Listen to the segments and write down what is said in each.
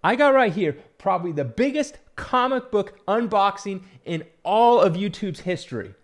I got right here probably the biggest comic book unboxing in all of YouTube's history.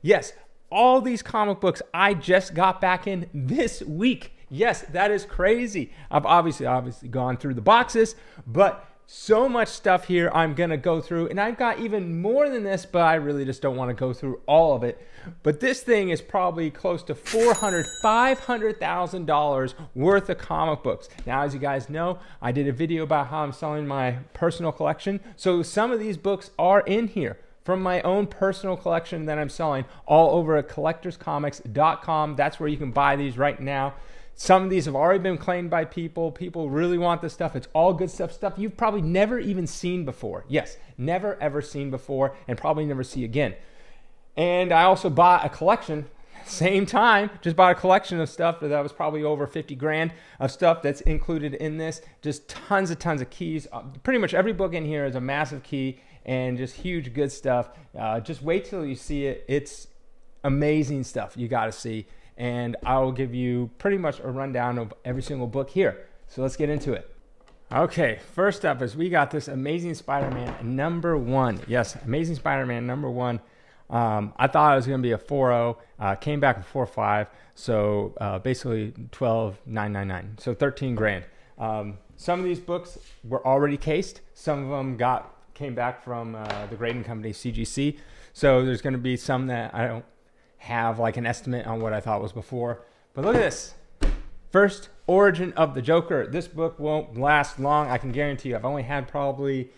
Yes, all these comic books I just got back in this week. Yes, that is crazy. I've obviously gone through the boxes, but so much stuff here I'm going to go through. And I've got even more than this, but I really just don't want to go through all of it. But this thing is probably close to $500,000 worth of comic books. Now, as you guys know, I did a video about how I'm selling my personal collection. So some of these books are in here from my own personal collection that I'm selling all over at collectorscomics.com. That's where you can buy these right now. Some of these have already been claimed by people. People really want this stuff. It's all good stuff you've probably never even seen before. Yes, never ever seen before and probably never see again. And I also bought a collection, same time, just bought a collection of stuff that was probably over 50 grand of stuff that's included in this. Just tons of keys. Pretty much every book in here is a massive key and just huge good stuff. Just wait till you see it. It's amazing stuff you got to see. And I will give you pretty much a rundown of every single book here. So let's get into it. Okay, first up is we got this Amazing Spider-Man #1. Yes, Amazing Spider-Man #1. I thought it was going to be a 4.0. Came back a 4.5. So basically 12,999. So 13 grand. Some of these books were already cased. Some of them came back from the grading company CGC. So there's going to be some that I don't have like an estimate on what I thought was before. But look at this. First, Origin of the Joker. This book won't last long, I can guarantee you. I've only had probably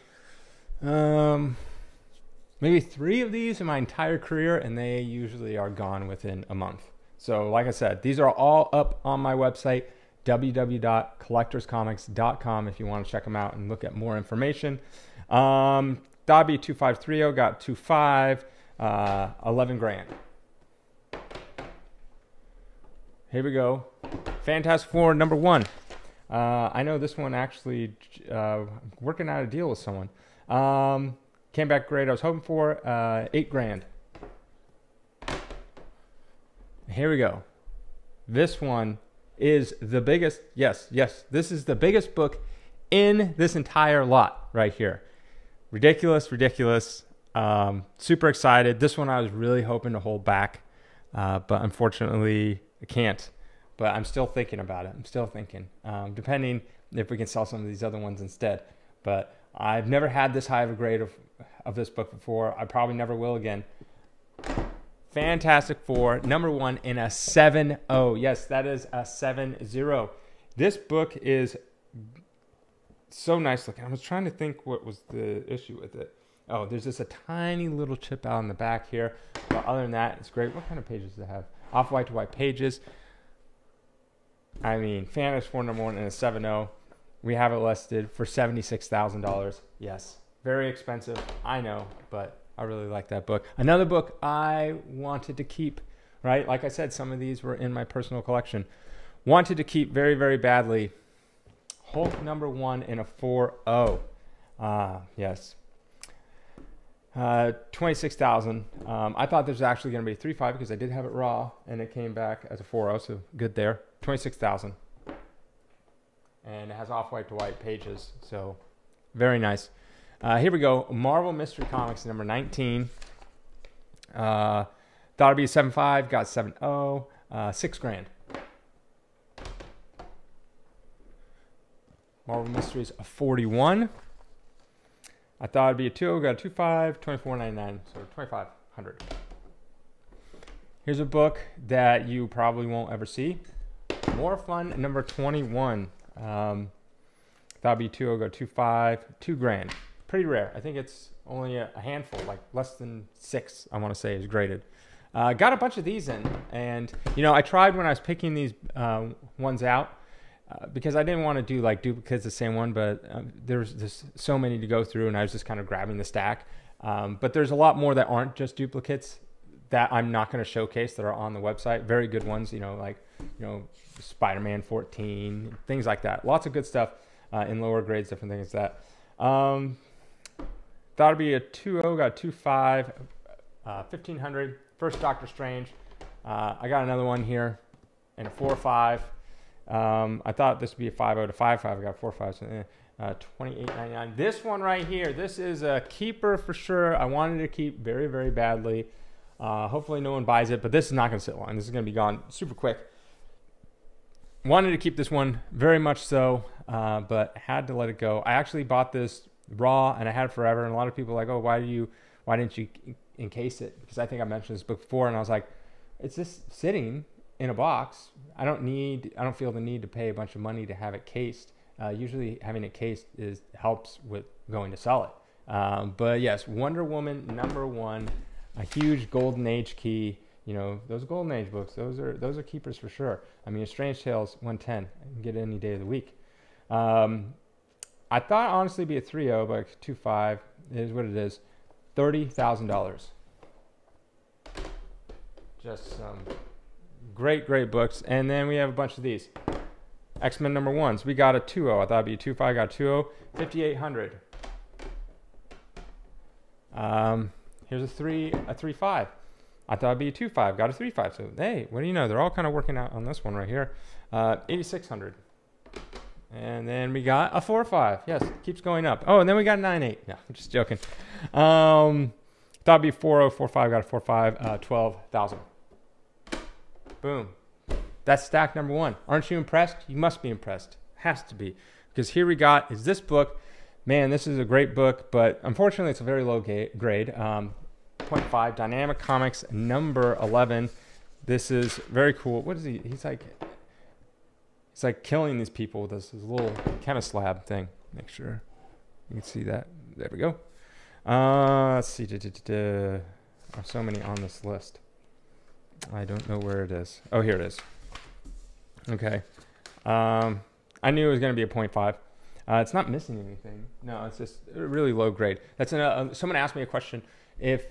maybe 3 of these in my entire career, and they usually are gone within a month. So like I said, these are all up on my website, www.collectorscomics.com, if you want to check them out and look at more information. Dobby 2530 got 2.5, 11 grand. Here we go. Fantastic Four #1. I know this one actually working out a deal with someone. Came back great. I was hoping for 8 grand. Here we go. This one is the biggest. Yes. This is the biggest book in this entire lot right here. Ridiculous. Super excited. This one I was really hoping to hold back, but unfortunately I can't. But I'm still thinking about it. I'm still thinking, depending if we can sell some of these other ones instead. But I've never had this high of a grade of this book before. I probably never will again. Fantastic Four #1 in a 7.0. Yes, that is a 7.0. This book is so nice looking. I was trying to think what was the issue with it. Oh, there's just a tiny little chip out in the back here. But other than that, it's great. What kind of pages does it have? Off-white to white pages. I mean, Fantastic Four #1 in a 7.0. We have it listed for $76,000. Yes, very expensive, I know, but I really like that book. Another book I wanted to keep, right? Like I said, some of these were in my personal collection. Wanted to keep very, very badly. Hulk #1 in a 4.0. Yes. 26,000. I thought this was actually going to be 3.5 because I did have it raw and it came back as a 4.0, so good there. 26,000. And it has off-white to white pages, so very nice. Here we go. Marvel Mystery Comics #19. Thought it'd be a 7.5, got 7.0, 6 grand. Marvel Mysteries a 41. I thought it'd be a 2, got a 2.5, 24.99, so 2,500. Here's a book that you probably won't ever see. More Fun #21. Thought it'd be 2, got 2.5, 2 grand. Pretty rare. I think it's only a handful, like less than 6, I want to say, is graded. Got a bunch of these in, and I tried when I was picking these ones out. Because I didn't want to do like duplicates the same one, but there's just so many to go through, and I was just kind of grabbing the stack. But there's a lot more that aren't just duplicates that I'm not going to showcase that are on the website. Very good ones, like Spider-Man 14, things like that. Lots of good stuff in lower grades, different things like that. Thought it'd be a 2.0, got a 2.5, 1,500. First Doctor Strange. I got another one here, and a 4.5. I thought this would be a 5.0 to 5.5. I got 4.5. So, $28.99. This one right here, this is a keeper for sure. I wanted to keep very, very badly. Hopefully no one buys it, but this is not going to sit long. This is going to be gone super quick. Wanted to keep this one very much so, but had to let it go. I actually bought this raw and I had it forever. And a lot of people are like, oh, why didn't you encase it? Because I think I mentioned this book before, and I was like, it's just sitting in a box. I don't feel the need to pay a bunch of money to have it cased. Usually having it cased helps with going to sell it. But yes, Wonder Woman #1, a huge golden age key. You know, those golden age books, those are keepers for sure. I mean, A Strange Tales 110, I can get it any day of the week. I thought honestly it'd be a 3.0, but 2.5 is what it is. $30,000. Just some great books. And then we have a bunch of these. X-Men #1s. We got a 2.0. I thought it'd be a 2.5. Got a 2.0. 5,800. Here's a 3.5. I thought it'd be a 2.5. Got a 3.5. So hey, what do you know? They're all kind of working out on this one right here. 8,600. And then we got a 4.5. Yes, keeps going up. Oh, and then we got a 9.8. No, I'm just joking. Thought it'd be 4.0, 4.5. Got a 4.5. 12,000. Boom. That's stack #1. Aren't you impressed? You must be impressed. Has to be. Because here we got is this book. Man, this is a great book, but unfortunately it's a very low grade. 0.5. Dynamic Comics #11. This is very cool. What is he? He's like killing these people with this little chemist lab thing. Make sure you can see that. There we go. Let's see. There are so many on this list. I don't know where it is. Oh, here it is. Okay. I knew it was going to be a 0.5. It's not missing anything. No, it's just really low grade. That's someone asked me a question. If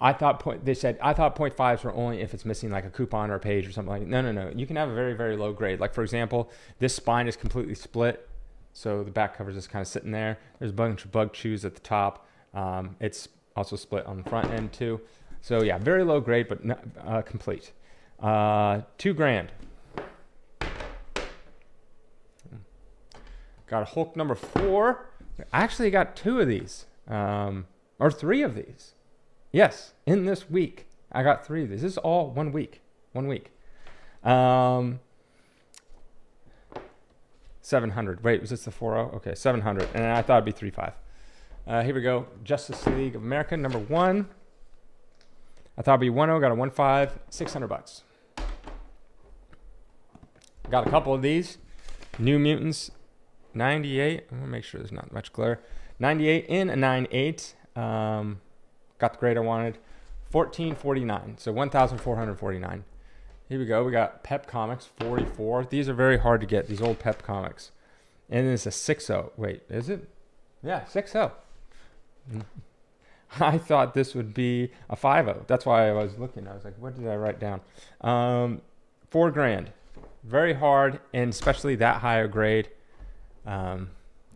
I thought they said I thought 0.5s were only if it's missing like a coupon or a page or something like that. No. You can have a very, very low grade. Like for example, this spine is completely split, so the back cover is just kind of sitting there. There's a bunch of bug chews at the top. It's also split on the front end too. So yeah, very low grade, but not, complete. $2,000. Got a Hulk #4. I actually got 2 of these, or 3 of these. Yes, in this week I got 3 of these. This is all 1 week. 1 week. 700. Wait, was this the 4.0? Okay, 700. And I thought it'd be 3.5. Here we go. Justice League of America #1. I thought it'd be 1.0. Got a 1.5. $600. Got a couple of these. New Mutants 98. I'm gonna make sure there's not much glare. 98 in a 9.8. Got the grade I wanted. 1449. So 1,449. Here we go. We got Pep Comics 44. These are very hard to get. These old Pep Comics. And it's a 6.0. Wait, is it? Yeah, 6.0. I thought this would be a 5.0. That's why I was looking. I was like, what did I write down? $4,000. Very hard, and especially that higher grade. Here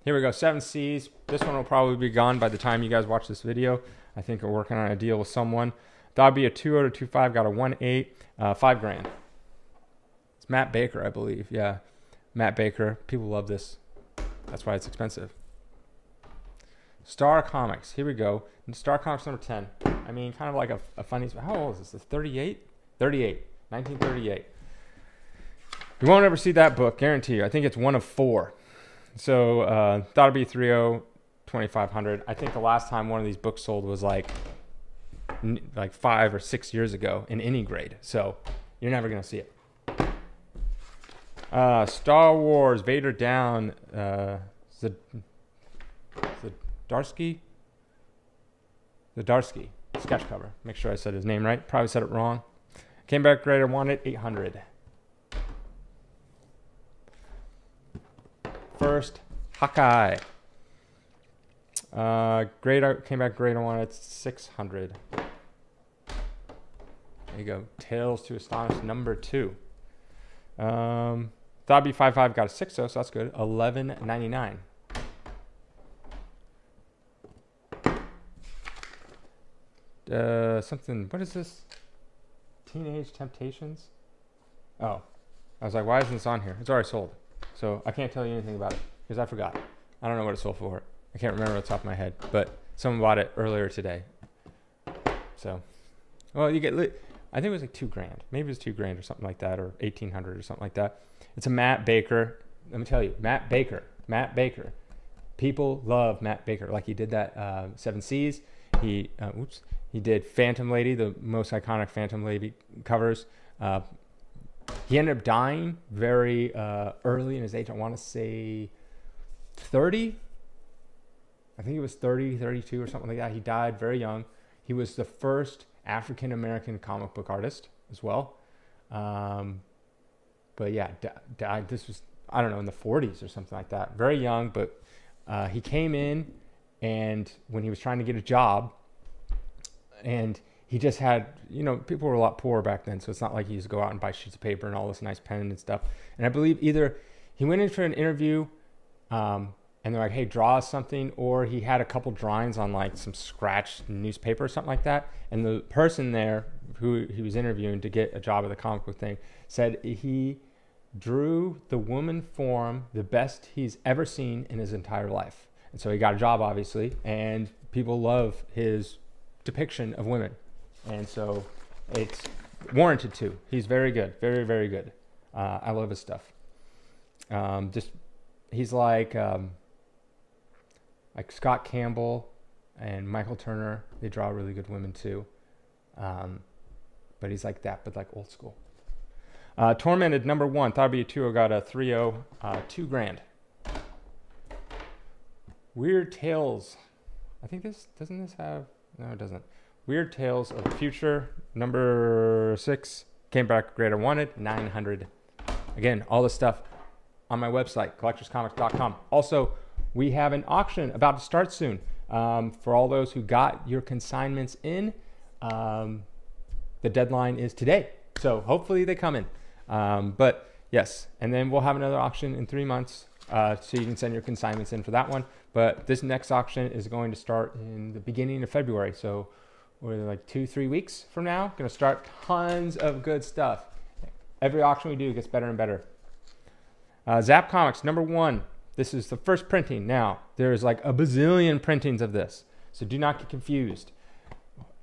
we go. 7 Seas. This one will probably be gone by the time you guys watch this video. I think we're working on a deal with someone. Thought it'd be a 2.0 to 2.5. Got a 1.8. $5,000. It's Matt Baker, I believe. Yeah, Matt Baker. People love this. That's why it's expensive. Star Comics. Here we go. Star Comics #10. I mean, kind of like a funny. How old is this? It's 38? 38. 1938. You won't ever see that book, guarantee you. I think it's 1 of 4. So thought it'd be 3.0, 2,500. I think the last time one of these books sold was like 5 or 6 years ago in any grade. So you're never gonna see it. Star Wars Vader Down. Zdarsky sketch cover. Make sure I said his name right. Probably said it wrong. Came back grade I wanted 800. First Hawkeye. Came back grade I wanted 600. There you go. Tales to Astonish #2. Thought it'd be 5.5. Got a 6.0, so that's good. $11.99. Something. What is this? Teenage Temptations. Oh, I was like, why isn't this on here? It's already sold, so I can't tell you anything about it because I forgot. I don't know what it sold for. I can't remember off the top of my head, but someone bought it earlier today. So, well, you get, I think it was like $2,000. Maybe it was $2,000 or something like that, or 1,800 or something like that. It's a Matt Baker. Let me tell you, Matt Baker. People love Matt Baker. Like he did that Seven Seas. He did Phantom Lady, the most iconic Phantom Lady covers. He ended up dying very early in his age. I want to say 30. I think it was 30, 32 or something like that. He died very young. He was the first African-American comic book artist as well. But yeah, died. This was, I don't know, in the 40s or something like that. Very young, but he came in, and when he was trying to get a job, and he just had, people were a lot poorer back then, so it's not like he used to go out and buy sheets of paper and all this nice pen and stuff. And I believe either he went in for an interview, and they're like, hey, draw us something, or he had a couple drawings on like some scratched newspaper or something like that. And the person there who he was interviewing to get a job at the comic book thing said he drew the woman form the best he's ever seen in his entire life. And so he got a job, obviously, and people love his depiction of women. And so it's warranted to. He's very good. Very, very good. I love his stuff. He's like Scott Campbell and Michael Turner. They draw really good women too. But he's like that, but like old school. Tormented #1. Thought it'd be a 2. Got a 3-0. $2,000. Weird Tales. I think doesn't this have? No, it doesn't. Weird Tales of the Future #6. Came back great. I wanted $900. Again, all this stuff on my website, collectorscomics.com. Also, we have an auction about to start soon. For all those who got your consignments in, the deadline is today. So hopefully they come in. But yes, and then we'll have another auction in 3 months. So you can send your consignments in for that one. But this next auction is going to start in the beginning of February. So we're like 2-3 weeks from now. Going to start tons of good stuff. Every auction we do gets better and better. Zap Comics #1. This is the first printing. Now, there's like a bazillion printings of this. So do not get confused.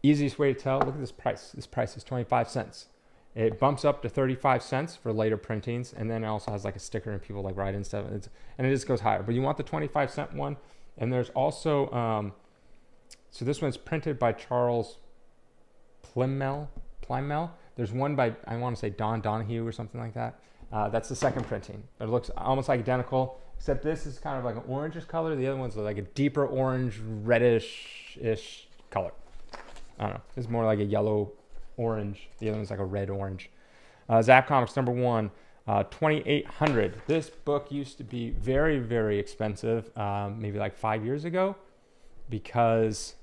Easiest way to tell, look at this price. This price is 25 cents. It bumps up to 35 cents for later printings, and then it also has like a sticker and people like write in stuff, and it just goes higher. But you want the 25-cent one. And there's also, so this one's printed by Charles Plymell. There's one by, I want to say Don Donahue or something like that. That's the second printing. It looks almost like identical, except this is kind of like an orangish color. The other one's like a deeper orange, reddish-ish color. I don't know. It's more like a yellow orange. The other one's like a red orange. Zap Comics #1, $2,800. This book used to be very, very expensive, maybe like 5 years ago, because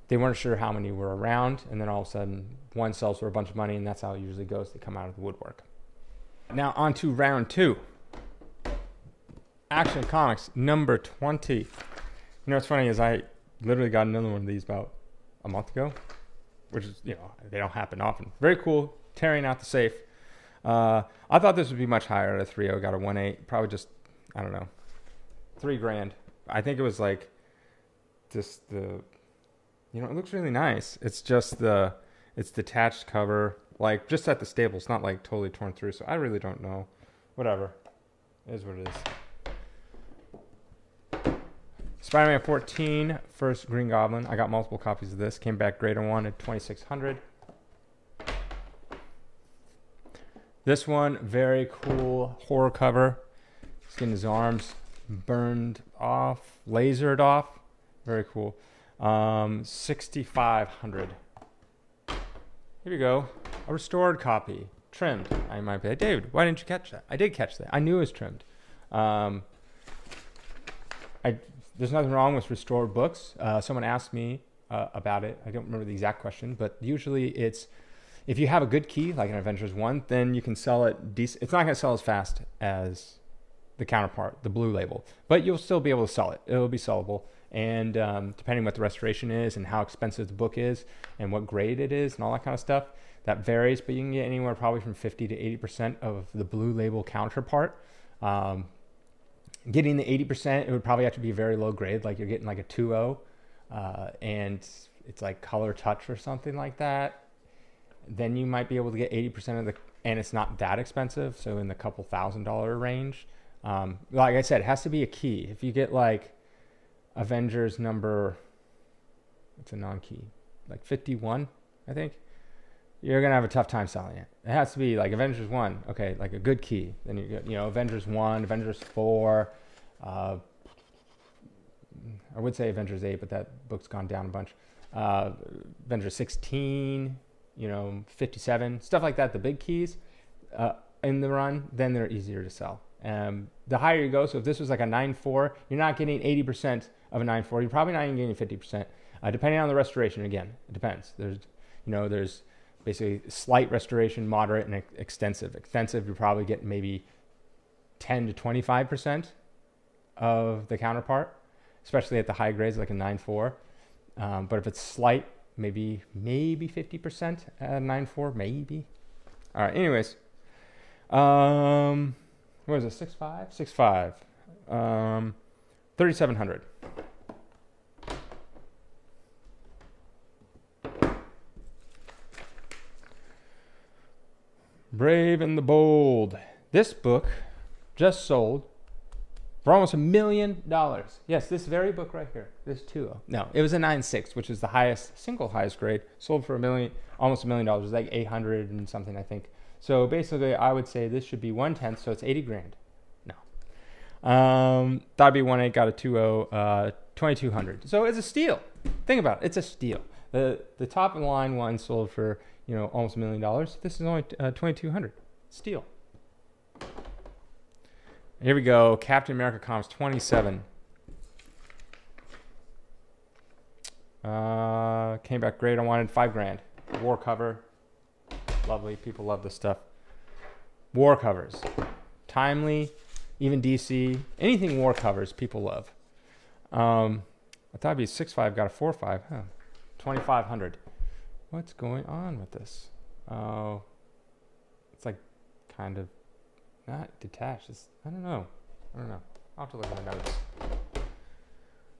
they weren't sure how many were around, and then all of a sudden one sells for a bunch of money, and that's how it usually goes. They come out of the woodwork. Now on to round 2. Action Comics #20. You know what's funny is I literally got another one of these about a month ago, which is, they don't happen often. Very cool. Tearing out the safe. I thought this would be much higher at a 3.0. Got a 1.8. Probably just, I don't know, $3,000. I think it was like just the, it looks really nice. It's just it's detached cover, like just at the stable. It's not like totally torn through. So I really don't know. Whatever. It is what it is. Spider-Man 14, first Green Goblin. I got multiple copies of this. Came back great on one at $2,600. This one, very cool horror cover. He's getting his arms burned off, lasered off. Very cool. $6,500. Here we go. A restored copy. Trimmed. I might be like, David, why didn't you catch that? I did catch that. I knew it was trimmed. There's nothing wrong with restored books. Someone asked me about it. I don't remember the exact question, but usually it's, if you have a good key, like an Avengers 1, then you can sell it decent. It's not going to sell as fast as the counterpart, the Blue Label, but you'll still be able to sell it. It'll be sellable. And depending what the restoration is and how expensive the book is and what grade it is and all that kind of stuff, that varies, but you can get anywhere probably from 50 to 80% of the Blue Label counterpart. getting the 80%, it would probably have to be a very low grade, like you're getting like a 2.0, and it's like Color Touch or something like that. Then you might be able to get 80% of the, and it's not that expensive, so in the couple $1,000 range. Like I said, it has to be a key. If you get like Avengers number, it's a non-key, like 51, I think, you're gonna have a tough time selling it. It has to be like Avengers 1, okay, like a good key. Then you get, Avengers 1, Avengers 4. I would say Avengers 8, but that book's gone down a bunch. Avengers 16, 57, stuff like that. The big keys in the run, then they're easier to sell. The higher you go, so if this was like a 9.4, you're not getting 80% of a 9.4. You're probably not even getting 50%, depending on the restoration. Again, it depends. There's basically slight restoration, moderate, and extensive. Extensive, you probably get maybe 10 to 25% of the counterpart, especially at the high grades like a 9.4. But if it's slight, maybe 50% at a 9.4, maybe. All right, anyways. What is it, 6.5? 6.5. 3,700. Brave and the Bold. This book just sold for almost $1 million. Yes, this very book right here. This 2.0. No, it was a 9.6, which is the single highest grade. Sold for almost $1 million. It was like 800 and something, I think. So basically, I would say this should be 1/10, so it's 80 grand. No. Thought it'd be 1.8, got a 2.0, 2,200. So it's a steal. Think about it. It's a steal. The top of the line one sold for almost $1 million. This is only 2,200. Steal. Here we go. Captain America Comics 27. Came back great. I wanted 5 grand. War cover. Lovely. People love this stuff. War covers. Timely. Even DC. Anything war covers, people love. I thought it'd be 6.5. Got a 4.5. Huh. 2,500. What's going on with this? Oh, it's like kind of not detached. I don't know. I'll have to look at my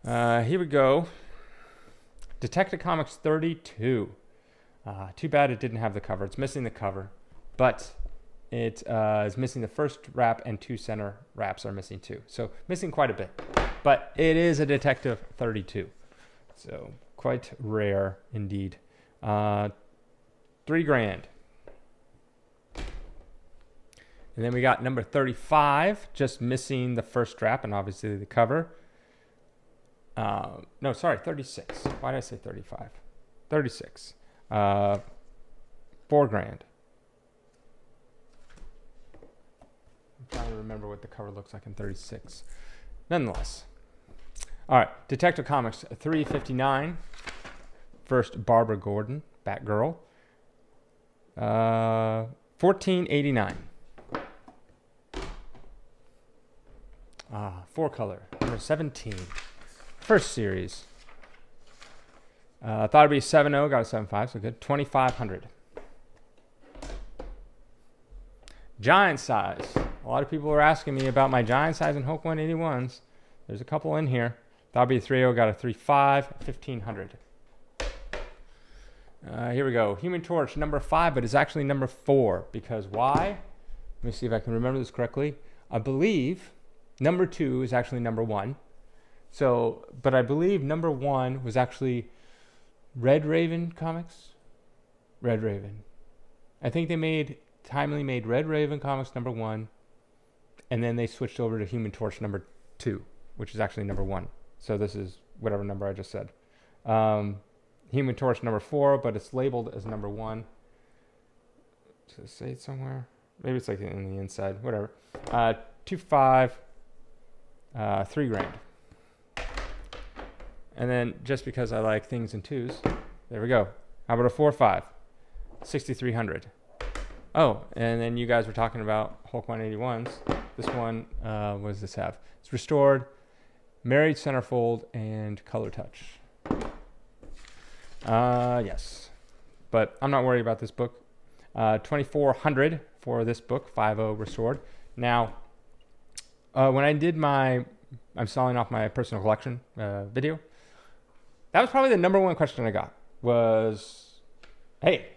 notes. Here we go. Detective Comics 32. Too bad it didn't have the cover. It's missing the cover, but it is missing the first wrap, and 2 center wraps are missing too. So missing quite a bit, but it is a Detective 32. So quite rare indeed. 3 grand. And then we got number 35, just missing the first wrap and obviously the cover. No, sorry, 36. Why did I say 35? 36. 4 grand. I'm trying to remember what the cover looks like in 36. Nonetheless. All right, Detective Comics 359. First Barbara Gordon, Batgirl. 14.89. 4 color, number 17. First series. Thought it'd be 7.0, got a 7.5, so good. 2,500. Giant size. A lot of people are asking me about my giant size in Hulk 181s. There's a couple in here. Thought it'd be 3.0, got a 3.5, 1,500. Here we go. Human Torch, number 5, but it's actually number 4. Because why? Let me see if I can remember this correctly. I believe number 2 is actually number 1. So, but I believe number 1 was actually Red Raven Comics. Red Raven. I think they Timely made Red Raven Comics number 1, and then they switched over to Human Torch number 2, which is actually number 1. So this is whatever number I just said. Human Torch number 4, but it's labeled as number 1. Does it say it somewhere? Maybe it's like in the inside. Whatever. 2.5, 3 grand. And then just because I like things in 2s, there we go. How about a 4.5? 6,300. Oh, and then you guys were talking about Hulk 181s. This one, what does this have? It's restored, married centerfold, and color touch. Yes, but I'm not worried about this book. 2,400 for this book, 5.0 restored. Now, when I did I'm selling off my personal collection video, that was probably the number one question I got was, hey,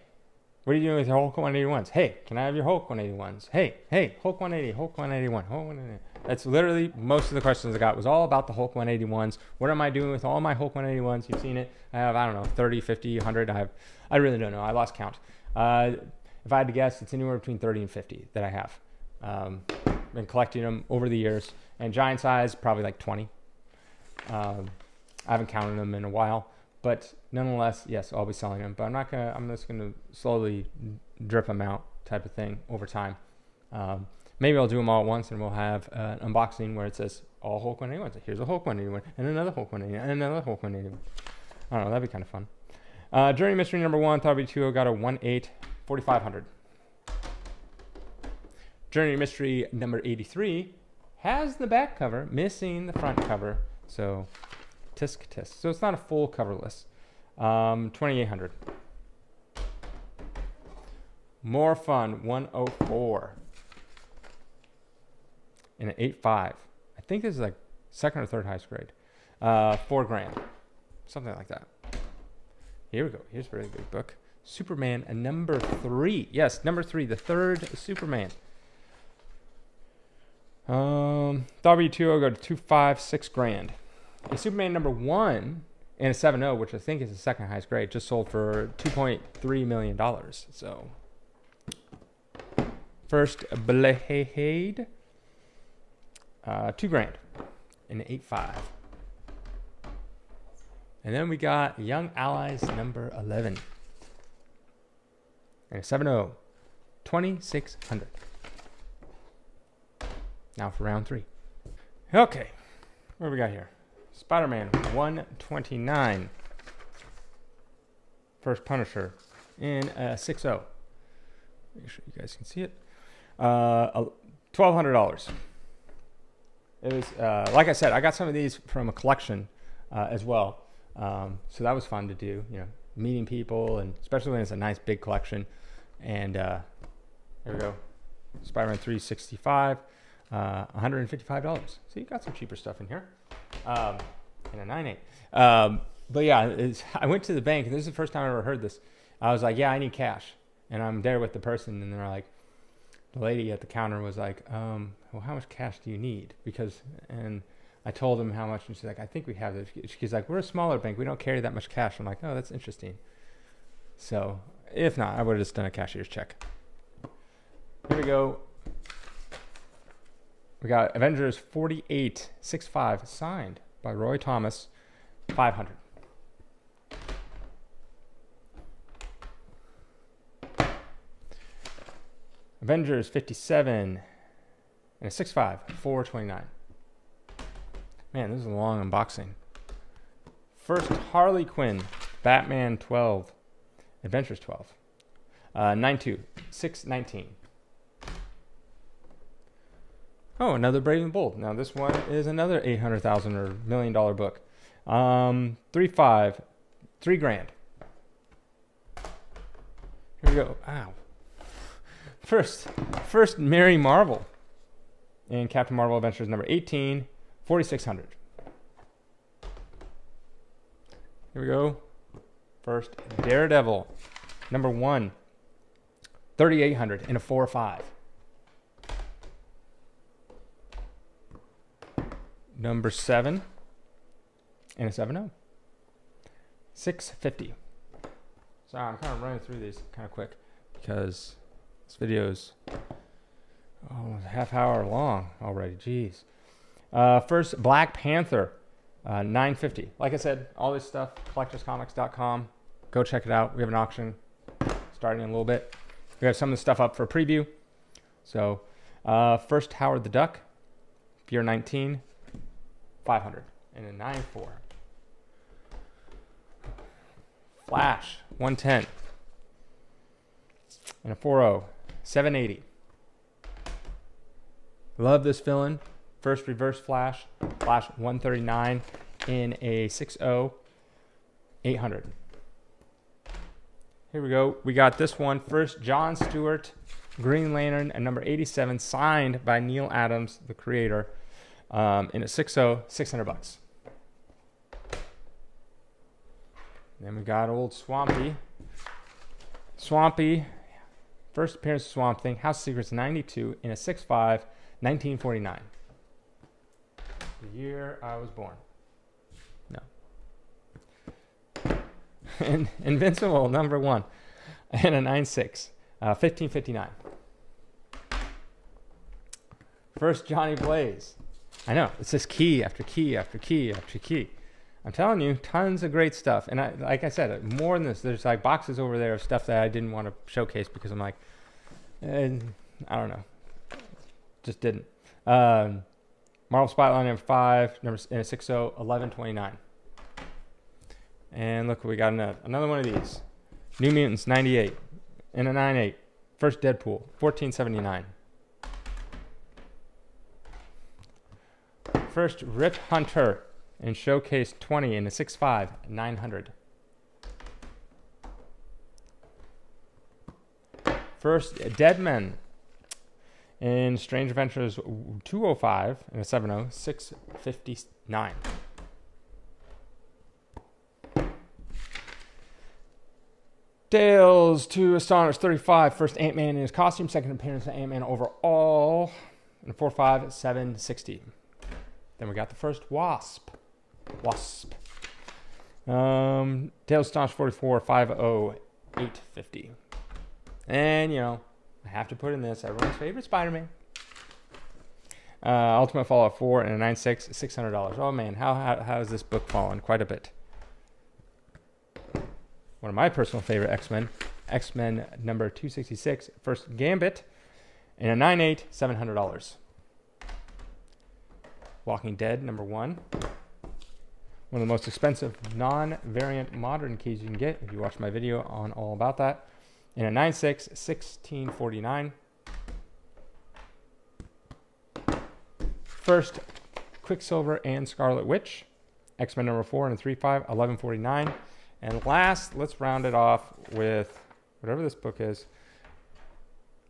what are you doing with your Hulk 181s? Hey, can I have your Hulk 181s? Hey, Hulk 180, Hulk 181, Hulk 180. That's literally most of the questions I got was all about the Hulk 181s. What am I doing with all my Hulk 181s? You've seen it. I have, I don't know, 30, 50, 100. I really don't know. I lost count. If I had to guess, it's anywhere between 30 and 50 that I have. Been collecting them over the years. And giant size, probably like 20. I haven't counted them in a while. But nonetheless, yes, I'll be selling them. But I'm just gonna slowly drip them out type of thing over time. Maybe I'll do them all at once and we'll have an unboxing where it says all Hulk 181s. Here's a Hulk 181 and another Hulk 181 and another Hulk 181. I don't know, that'd be kind of fun. Journey Mystery number 1, Thought I'd be 2, got a 1.8, 4,500. Journey Mystery number 83 has the back cover, missing the front cover. So tisk tisk. So it's not a full cover list. 2,800. More Fun 104. And an 8.5. I think this is like second or third highest grade. $4,000. Something like that. Here we go. Here's a really big book. Superman number 3. Yes, number 3. The third Superman. W2 will go to 2.5, $6,000. A Superman number 1 and a 7.0, which I think is the second highest grade, just sold for $2.3 million. So, first Blade, $2,000 and an 8.5. And then we got Young Allies number 11 and a 7.0, $2,600. Now for round 3. Okay, what do we got here? Spider-Man 129. First Punisher in a 6.0. Make sure you guys can see it. $1,200. It was, like I said, I got some of these from a collection as well. So that was fun to do, you know, meeting people, and especially when it's a nice big collection. And here we go. Spider-Man 365. $155. So you got some cheaper stuff in here. And a 9.8. But yeah, I went to the bank, and this is the first time I ever heard this. I was like, yeah, I need cash. And I'm there with the person, and they're like, the lady at the counter was like, well, how much cash do you need? And I told him how much, and she's like, I think we have this. She's like, we're a smaller bank. We don't carry that much cash. I'm like, oh, that's interesting. So if not, I would have just done a cashier's check. Here we go. We got Avengers 48.65 signed by Roy Thomas, 500. Avengers 57 and a 6.5, 429. Man, this is a long unboxing. First Harley Quinn, Batman 12, Adventures 12, 9.2, 619. Oh, another Brave and Bold. Now this one is another $800,000 or $1 million book. 3.5, $3,000. Here we go. Ow. First Mary Marvel in Captain Marvel Adventures number 18, 4,600. Here we go. First Daredevil number 1, 3,800 in a 4.5. Number 7 and a 7.0. 650. So I'm kind of running through these kind of quick because this video is a half hour long already. Jeez. First Black Panther, 950. Like I said, all this stuff, collectorscomics.com. Go check it out. We have an auction starting in a little bit. We have some of the stuff up for preview. So first Howard the Duck, Fear 19. 500 and a 9.4. Flash 110 and a 4.0, 780. Love this villain. First Reverse Flash, Flash 139 in a 6.0, 800. Here we go. We got this one. First John Stewart, Green Lantern, and number 87, signed by Neil Adams, the creator. in a 6.0, 600 bucks. Then we got old Swampy. Swampy, first appearance of Swamp Thing, House of Secrets 92 in a 6.5, 1949. The year I was born. No. Invincible #1 in a 9.6, 1559. First Johnny Blaze. I know, it's just key after key after key after key. I'm telling you, tons of great stuff. And like I said, more than this, there's like boxes over there of stuff that I didn't want to showcase because I'm like, I don't know. Just didn't. Marvel Spotlight #5, in a 6.0, 1129. And look, we got another one of these. New Mutants 98 in a 9.8. First Deadpool, 1479. First Rip Hunter in Showcase 20 in a 6.5, 900. First Deadman in Strange Adventures 205 in a 7.0, 659. Tales to Astonish 35, first Ant-Man in his costume, second appearance of Ant-Man overall in a 4.5, 760. Then we got the first Wasp. Tales to Astonish 44, 5.0, 850. And, you know, I have to put in this, everyone's favorite Spider-Man. Ultimate Fallout 4 and a 9.6, $600. Oh man, how has this book fallen? Quite a bit. One of my personal favorite X-Men number 266, first Gambit, in a 9.8, $700. Walking Dead #1. One of the most expensive non-variant modern keys you can get, if you watch my video on all about that. In a 9.6, $1649. First Quicksilver and Scarlet Witch, X-Men #4 and a 3.5, $1149. And last, let's round it off with whatever this book is.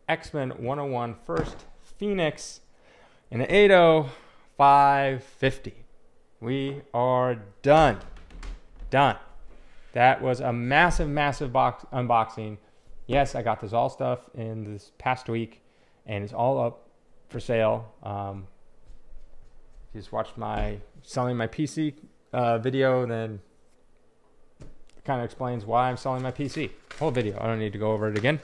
X-Men 101, First Phoenix, in an 8.0, $550. We are done. Done. That was a massive, massive box unboxing. Yes, I got this all stuff in this past week, and it's all up for sale. If you just watched my selling my PC video, then it kind of explains why I'm selling my PC. Whole video. I don't need to go over it again.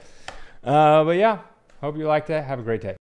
But yeah, hope you liked it. Have a great day.